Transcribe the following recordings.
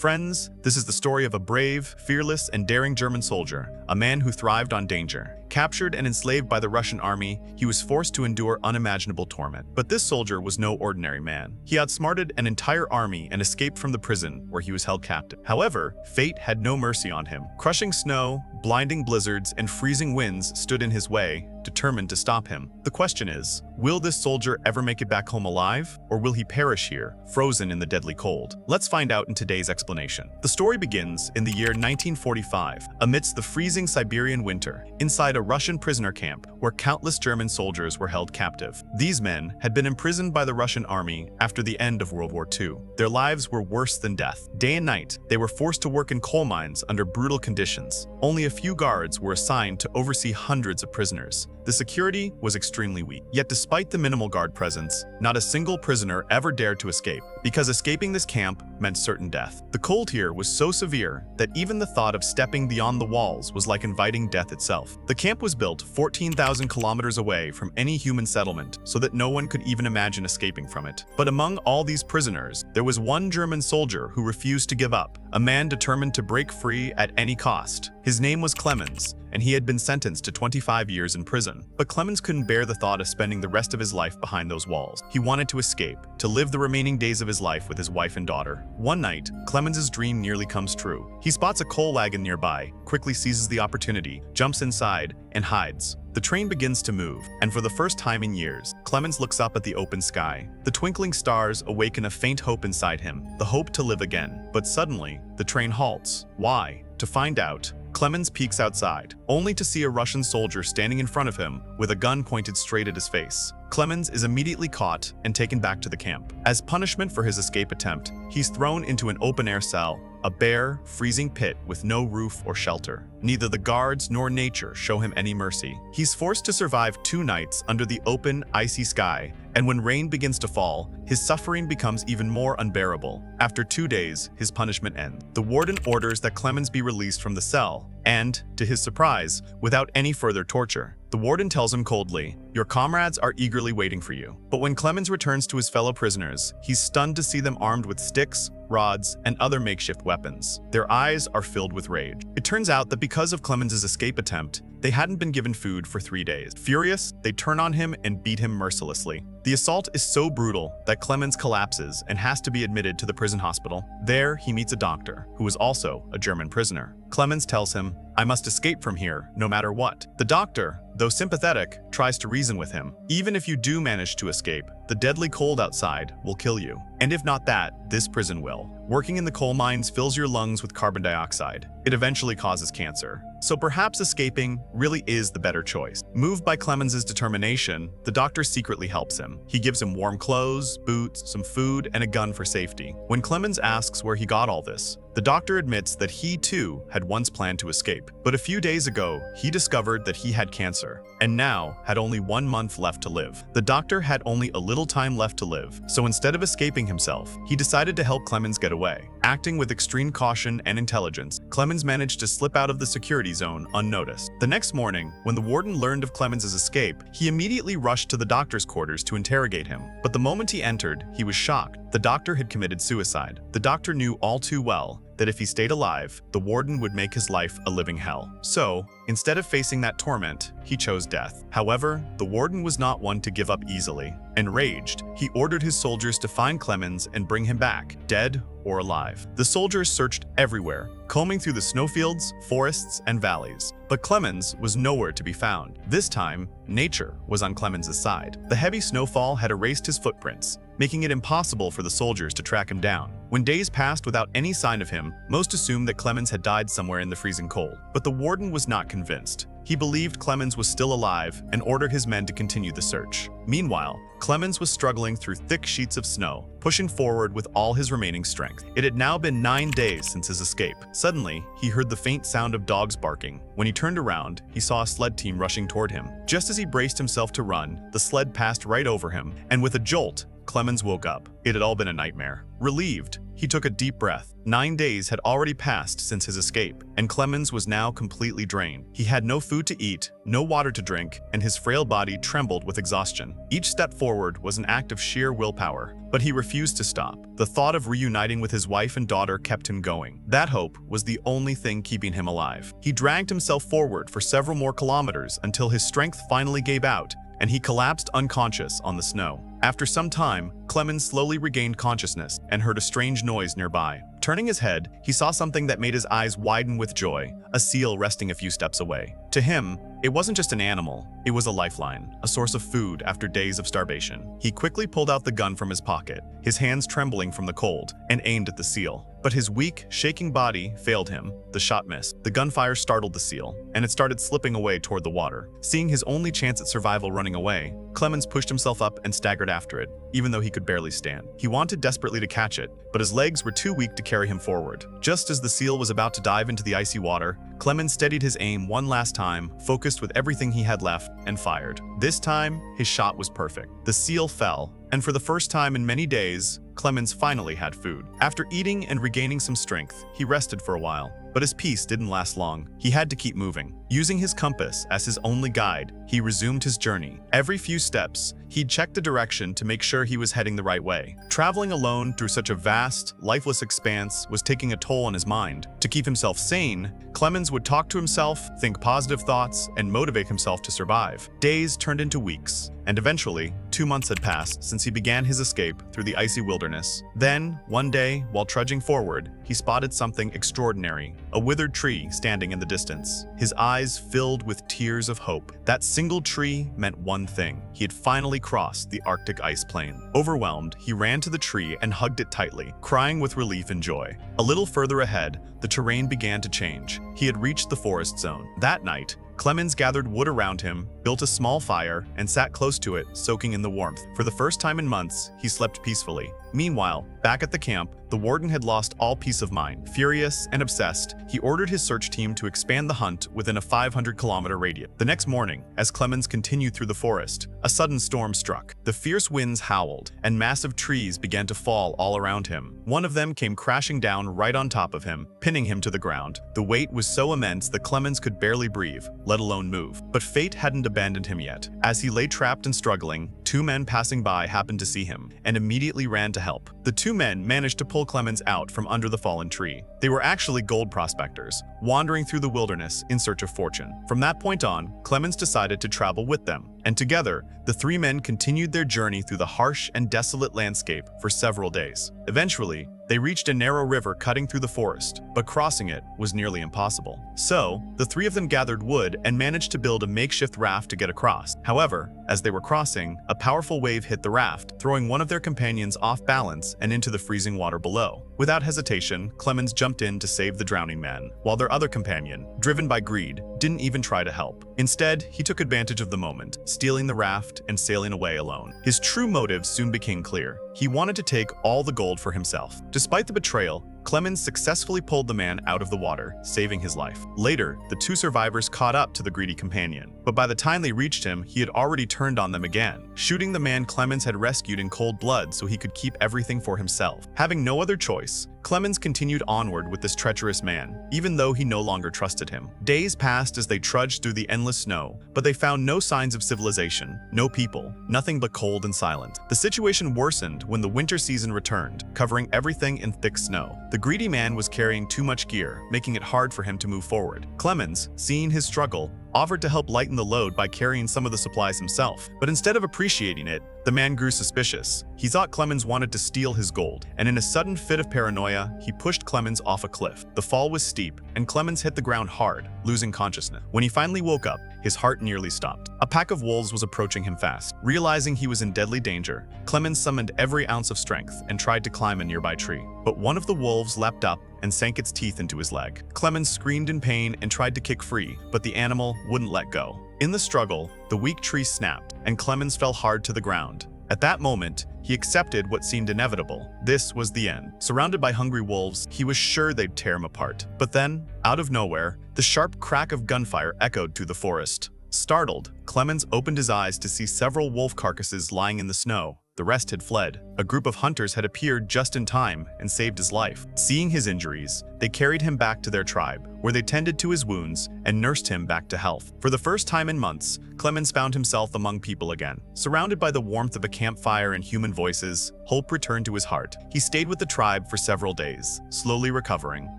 Friends, this is the story of a brave, fearless, and daring German soldier, a man who thrived on danger. Captured and enslaved by the Russian army, he was forced to endure unimaginable torment. But this soldier was no ordinary man. He outsmarted an entire army and escaped from the prison where he was held captive. However, fate had no mercy on him. Crushing snow, blinding blizzards, and freezing winds stood in his way, determined to stop him. The question is, will this soldier ever make it back home alive, or will he perish here, frozen in the deadly cold? Let's find out in today's explanation. The story begins in the year 1945, amidst the freezing Siberian winter, inside a Russian prisoner camp where countless German soldiers were held captive. These men had been imprisoned by the Russian army after the end of World War II. Their lives were worse than death. Day and night, they were forced to work in coal mines under brutal conditions. Only a few guards were assigned to oversee hundreds of prisoners. The security was extremely weak. Yet despite the minimal guard presence, not a single prisoner ever dared to escape, because escaping this camp meant certain death. The cold here was so severe that even the thought of stepping beyond the walls was like inviting death itself. The camp was built 14,000 kilometers away from any human settlement, so that no one could even imagine escaping from it. But among all these prisoners, there was one German soldier who refused to give up, a man determined to break free at any cost. His name was Clemens, and he had been sentenced to 25 years in prison. But Clemens couldn't bear the thought of spending the rest of his life behind those walls. He wanted to escape, to live the remaining days of his life with his wife and daughter. One night, Clemens's dream nearly comes true. He spots a coal wagon nearby, quickly seizes the opportunity, jumps inside, and hides. The train begins to move, and for the first time in years, Clemens looks up at the open sky. The twinkling stars awaken a faint hope inside him, the hope to live again. But suddenly, the train halts. Why? To find out, Clemens peeks outside, only to see a Russian soldier standing in front of him with a gun pointed straight at his face. Clemens is immediately caught and taken back to the camp. As punishment for his escape attempt, he's thrown into an open-air cell, a bare, freezing pit with no roof or shelter. Neither the guards nor nature show him any mercy. He's forced to survive 2 nights under the open, icy sky, and when rain begins to fall, his suffering becomes even more unbearable. After 2 days, his punishment ends. The warden orders that Clemens be released from the cell, and, to his surprise, without any further torture. The warden tells him coldly, "Your comrades are eagerly waiting for you." But when Clemens returns to his fellow prisoners, he's stunned to see them armed with sticks, rods, and other makeshift weapons. Their eyes are filled with rage. It turns out that because of Clemens's escape attempt, they hadn't been given food for 3 days. Furious, they turn on him and beat him mercilessly. The assault is so brutal that Clemens collapses and has to be admitted to the prison hospital. There, he meets a doctor, who is also a German prisoner. Clemens tells him, "I must escape from here, no matter what." The doctor, though sympathetic, tries to reason with him. Even if you do manage to escape, the deadly cold outside will kill you. And if not that, this prison will. Working in the coal mines fills your lungs with carbon dioxide. It eventually causes cancer. So perhaps escaping really is the better choice. Moved by Clemens's determination, the doctor secretly helps him. He gives him warm clothes, boots, some food, and a gun for safety. When Clemens asks where he got all this, the doctor admits that he too had once planned to escape. But a few days ago, he discovered that he had cancer, and now had only 1 month left to live. The doctor had only a little time left to live, so instead of escaping himself, he decided to help Clemens get away. Acting with extreme caution and intelligence, Clemens managed to slip out of the security zone unnoticed. The next morning, when the warden learned of Clemens's escape, he immediately rushed to the doctor's quarters to interrogate him. But the moment he entered, he was shocked. The doctor had committed suicide. The doctor knew all too well that if he stayed alive, the warden would make his life a living hell. So, instead of facing that torment, he chose death. However, the warden was not one to give up easily. Enraged, he ordered his soldiers to find Clemens and bring him back, dead or alive. The soldiers searched everywhere, combing through the snowfields, forests, and valleys. But Clemens was nowhere to be found. This time, nature was on Clemens's side. The heavy snowfall had erased his footprints, making it impossible for the soldiers to track him down. When days passed without any sign of him, most assumed that Clemens had died somewhere in the freezing cold. But the warden was not convinced. He believed Clemens was still alive and ordered his men to continue the search. Meanwhile, Clemens was struggling through thick sheets of snow, pushing forward with all his remaining strength. It had now been 9 days since his escape. Suddenly, he heard the faint sound of dogs barking. When he turned around, he saw a sled team rushing toward him. Just as he braced himself to run, the sled passed right over him, and with a jolt, Clemens woke up. It had all been a nightmare. Relieved, he took a deep breath. 9 days had already passed since his escape, and Clemens was now completely drained. He had no food to eat, no water to drink, and his frail body trembled with exhaustion. Each step forward was an act of sheer willpower, but he refused to stop. The thought of reuniting with his wife and daughter kept him going. That hope was the only thing keeping him alive. He dragged himself forward for several more kilometers until his strength finally gave out, and he collapsed unconscious on the snow. After some time, Clemens slowly regained consciousness and heard a strange noise nearby. Turning his head, he saw something that made his eyes widen with joy, a seal resting a few steps away. To him, it wasn't just an animal, it was a lifeline, a source of food after days of starvation. He quickly pulled out the gun from his pocket, his hands trembling from the cold, and aimed at the seal. But his weak, shaking body failed him. The shot missed. The gunfire startled the seal, and it started slipping away toward the water. Seeing his only chance at survival running away, Clemens pushed himself up and staggered after it, even though he could barely stand. He wanted desperately to catch it, but his legs were too weak to carry him forward. Just as the seal was about to dive into the icy water, Clemens steadied his aim one last time, focused with everything he had left, and fired. This time, his shot was perfect. The seal fell, and for the first time in many days, Clemens finally had food. After eating and regaining some strength, he rested for a while. But his peace didn't last long. He had to keep moving. Using his compass as his only guide, he resumed his journey. Every few steps, he'd check the direction to make sure he was heading the right way. Traveling alone through such a vast, lifeless expanse was taking a toll on his mind. To keep himself sane, Clemens would talk to himself, think positive thoughts, and motivate himself to survive. Days turned into weeks, and eventually, 2 months had passed since he began his escape through the icy wilderness. Then, one day, while trudging forward, he spotted something extraordinary. A withered tree standing in the distance. His eyes filled with tears of hope. That single tree meant one thing. He had finally crossed the Arctic ice plain. Overwhelmed, he ran to the tree and hugged it tightly, crying with relief and joy. A little further ahead, the terrain began to change. He had reached the forest zone. That night, Clemens gathered wood around him, built a small fire, and sat close to it, soaking in the warmth. For the first time in months, he slept peacefully. Meanwhile, back at the camp, the warden had lost all peace of mind. Furious and obsessed, he ordered his search team to expand the hunt within a 500-kilometer radius. The next morning, as Clemens continued through the forest, a sudden storm struck. The fierce winds howled, and massive trees began to fall all around him. One of them came crashing down right on top of him, pinning him to the ground. The weight was so immense that Clemens could barely breathe, let alone move. But fate hadn't abandoned him yet. As he lay trapped and struggling, 2 men passing by happened to see him, and immediately ran to help. The 2 men managed to pull Clemens out from under the fallen tree. They were actually gold prospectors, wandering through the wilderness in search of fortune. From that point on, Clemens decided to travel with them, and together, the 3 men continued their journey through the harsh and desolate landscape for several days. Eventually, they reached a narrow river cutting through the forest, but crossing it was nearly impossible. So, the 3 of them gathered wood and managed to build a makeshift raft to get across. However, as they were crossing, a powerful wave hit the raft, throwing one of their companions off balance and into the freezing water below. Without hesitation, Clemens jumped in to save the drowning man, while their other companion, driven by greed, didn't even try to help. Instead, he took advantage of the moment, stealing the raft and sailing away alone. His true motives soon became clear. He wanted to take all the gold for himself. Despite the betrayal, Clemens successfully pulled the man out of the water, saving his life. Later, the 2 survivors caught up to the greedy companion, but by the time they reached him, he had already turned on them again, shooting the man Clemens had rescued in cold blood so he could keep everything for himself. Having no other choice, Clemens continued onward with this treacherous man, even though he no longer trusted him. Days passed as they trudged through the endless snow, but they found no signs of civilization, no people, nothing but cold and silent. The situation worsened when the winter season returned, covering everything in thick snow. The greedy man was carrying too much gear, making it hard for him to move forward. Clemens, seeing his struggle, offered to help lighten the load by carrying some of the supplies himself. But instead of appreciating it, the man grew suspicious. He thought Clemens wanted to steal his gold, and in a sudden fit of paranoia, he pushed Clemens off a cliff. The fall was steep, and Clemens hit the ground hard, losing consciousness. When he finally woke up, his heart nearly stopped. A pack of wolves was approaching him fast. Realizing he was in deadly danger, Clemens summoned every ounce of strength and tried to climb a nearby tree. But one of the wolves leapt up and sank its teeth into his leg. Clemens screamed in pain and tried to kick free, but the animal wouldn't let go. In the struggle, the weak tree snapped, and Clemens fell hard to the ground. At that moment, he accepted what seemed inevitable. This was the end. Surrounded by hungry wolves, he was sure they'd tear him apart. But then, out of nowhere, the sharp crack of gunfire echoed through the forest. Startled, Clemens opened his eyes to see several wolf carcasses lying in the snow. The rest had fled. A group of hunters had appeared just in time and saved his life. Seeing his injuries, they carried him back to their tribe, where they tended to his wounds and nursed him back to health. For the first time in months, Clemens found himself among people again. Surrounded by the warmth of a campfire and human voices, hope returned to his heart. He stayed with the tribe for several days, slowly recovering.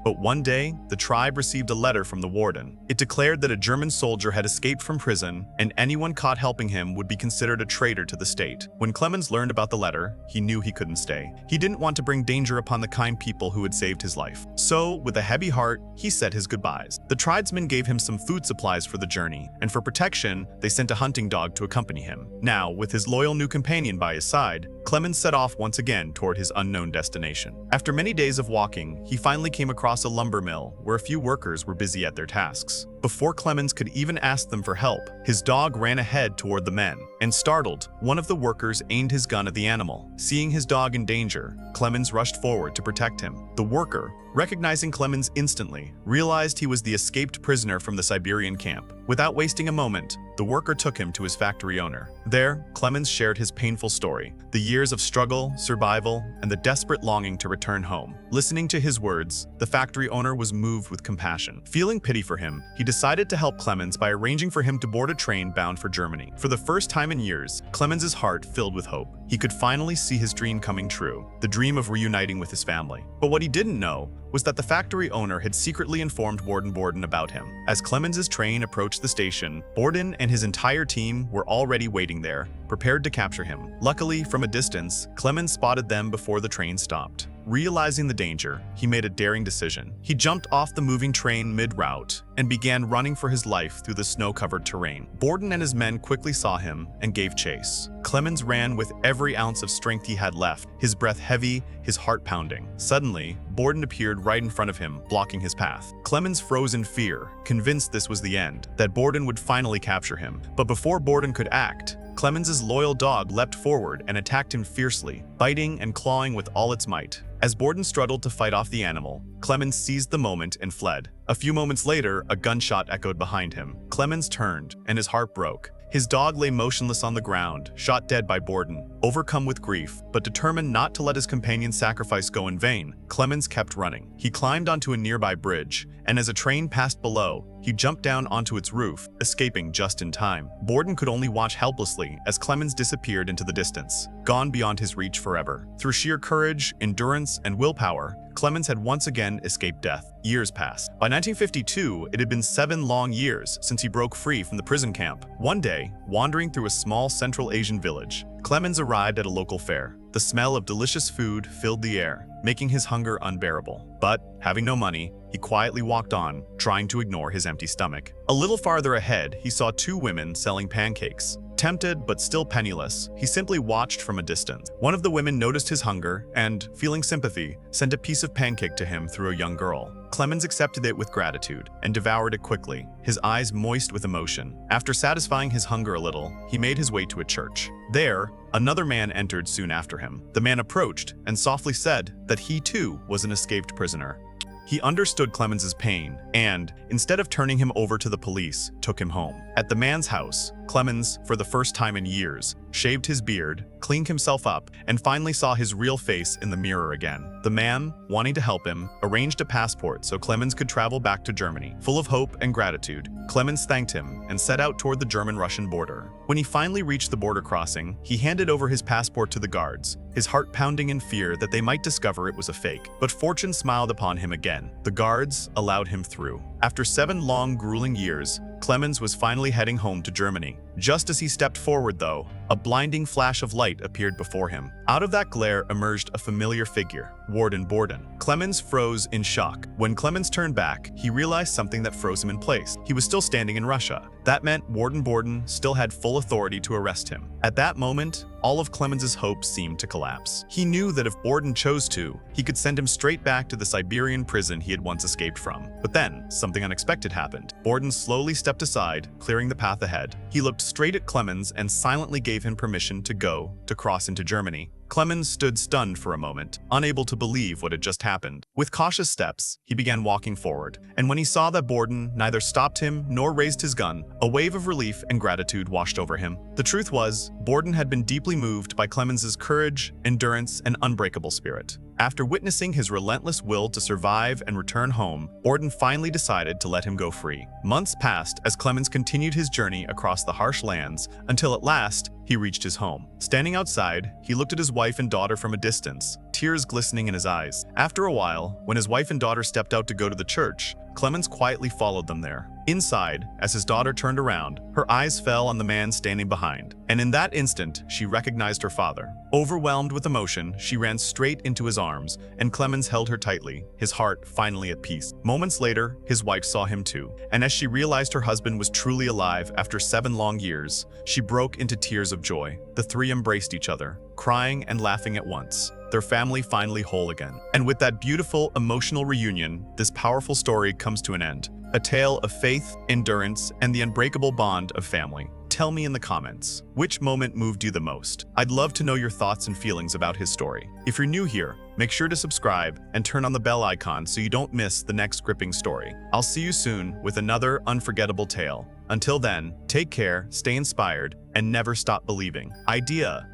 But one day, the tribe received a letter from the warden. It declared that a German soldier had escaped from prison, and anyone caught helping him would be considered a traitor to the state. When Clemens learned about the letter, he knew he couldn't stay. He didn't want to bring danger upon the kind people who had saved his life. So, with a heavy heart, he said his goodbyes. The tribesmen gave him some food supplies for the journey, and for protection, they sent a hunting dog to accompany him. Now, with his loyal new companion by his side, Clemens set off once again toward his unknown destination. After many days of walking, he finally came across a lumber mill where a few workers were busy at their tasks. Before Clemens could even ask them for help, his dog ran ahead toward the men, and startled, one of the workers aimed his gun at the animal. Seeing his dog in danger, Clemens rushed forward to protect him. The worker, recognizing Clemens instantly, realized he was the escaped prisoner from the Siberian camp. Without wasting a moment, the worker took him to his factory owner. There, Clemens shared his painful story, the years of struggle, survival, and the desperate longing to return home. Listening to his words, the factory owner was moved with compassion. Feeling pity for him, he decided to help Clemens by arranging for him to board a train bound for Germany. For the first time in years, Clemens's heart filled with hope. He could finally see his dream coming true, the dream of reuniting with his family. But what he didn't know was that the factory owner had secretly informed Warden Borden about him. As Clemens's train approached the station, Borden and his entire team were already waiting there, prepared to capture him. Luckily, from a distance, Clemens spotted them before the train stopped. Realizing the danger, he made a daring decision. He jumped off the moving train mid-route and began running for his life through the snow-covered terrain. Borden and his men quickly saw him and gave chase. Clemens ran with every ounce of strength he had left, his breath heavy, his heart pounding. Suddenly, Borden appeared right in front of him, blocking his path. Clemens froze in fear, convinced this was the end, that Borden would finally capture him. But before Borden could act, Clemens's loyal dog leapt forward and attacked him fiercely, biting and clawing with all its might. As Borden struggled to fight off the animal, Clemens seized the moment and fled. A few moments later, a gunshot echoed behind him. Clemens turned, and his heart broke. His dog lay motionless on the ground, shot dead by Borden. Overcome with grief, but determined not to let his companion's sacrifice go in vain, Clemens kept running. He climbed onto a nearby bridge, and as a train passed below, he jumped down onto its roof, escaping just in time. Borden could only watch helplessly as Clemens disappeared into the distance, gone beyond his reach forever. Through sheer courage, endurance, and willpower, Clemens had once again escaped death. Years passed. By 1952, it had been 7 long years since he broke free from the prison camp. One day, wandering through a small Central Asian village, Clemens arrived at a local fair. The smell of delicious food filled the air, making his hunger unbearable. But, having no money, he quietly walked on, trying to ignore his empty stomach. A little farther ahead, he saw 2 women selling pancakes. Tempted but still penniless, he simply watched from a distance. One of the women noticed his hunger and, feeling sympathy, sent a piece of pancake to him through a young girl. Clemens accepted it with gratitude and devoured it quickly, his eyes moist with emotion. After satisfying his hunger a little, he made his way to a church. There, another man entered soon after him. The man approached and softly said that he too was an escaped prisoner. He understood Clemens's pain and, instead of turning him over to the police, took him home. At the man's house, Clemens, for the first time in years, shaved his beard, cleaned himself up, and finally saw his real face in the mirror again. The man, wanting to help him, arranged a passport so Clemens could travel back to Germany. Full of hope and gratitude, Clemens thanked him and set out toward the German-Russian border. When he finally reached the border crossing, he handed over his passport to the guards, his heart pounding in fear that they might discover it was a fake. But fortune smiled upon him again. The guards allowed him through. After 7 long, grueling years, Clemens was finally heading home to Germany. Just as he stepped forward, though, a blinding flash of light appeared before him. Out of that glare emerged a familiar figure, Warden Borden. Clemens froze in shock. When Clemens turned back, he realized something that froze him in place. He was still standing in Russia. That meant Warden Borden still had full authority to arrest him. At that moment, all of Clemens's hopes seemed to collapse. He knew that if Borden chose to, he could send him straight back to the Siberian prison he had once escaped from. But then, something unexpected happened. Borden slowly stepped aside, clearing the path ahead. He looked straight at Clemens and silently gave him permission to cross into Germany. Clemens stood stunned for a moment, unable to believe what had just happened. With cautious steps, he began walking forward, and when he saw that Borden neither stopped him nor raised his gun, a wave of relief and gratitude washed over him. The truth was, Borden had been deeply moved by Clemens's courage, endurance, and unbreakable spirit. After witnessing his relentless will to survive and return home, Borden finally decided to let him go free. Months passed as Clemens continued his journey across the harsh lands until at last, he reached his home. Standing outside, he looked at his wife and daughter from a distance, tears glistening in his eyes. After a while, when his wife and daughter stepped out to go to the church, Clemens quietly followed them there. Inside, as his daughter turned around, her eyes fell on the man standing behind, and in that instant, she recognized her father. Overwhelmed with emotion, she ran straight into his arms, and Clemens held her tightly, his heart finally at peace. Moments later, his wife saw him too, and as she realized her husband was truly alive after 7 long years, she broke into tears of joy. The three embraced each other, crying and laughing at once, their family finally whole again. And with that beautiful, emotional reunion, this powerful story comes to an end. A tale of faith, endurance, and the unbreakable bond of family. Tell me in the comments, which moment moved you the most? I'd love to know your thoughts and feelings about his story. If you're new here, make sure to subscribe and turn on the bell icon so you don't miss the next gripping story. I'll see you soon with another unforgettable tale. Until then, take care, stay inspired, and never stop believing. Idea.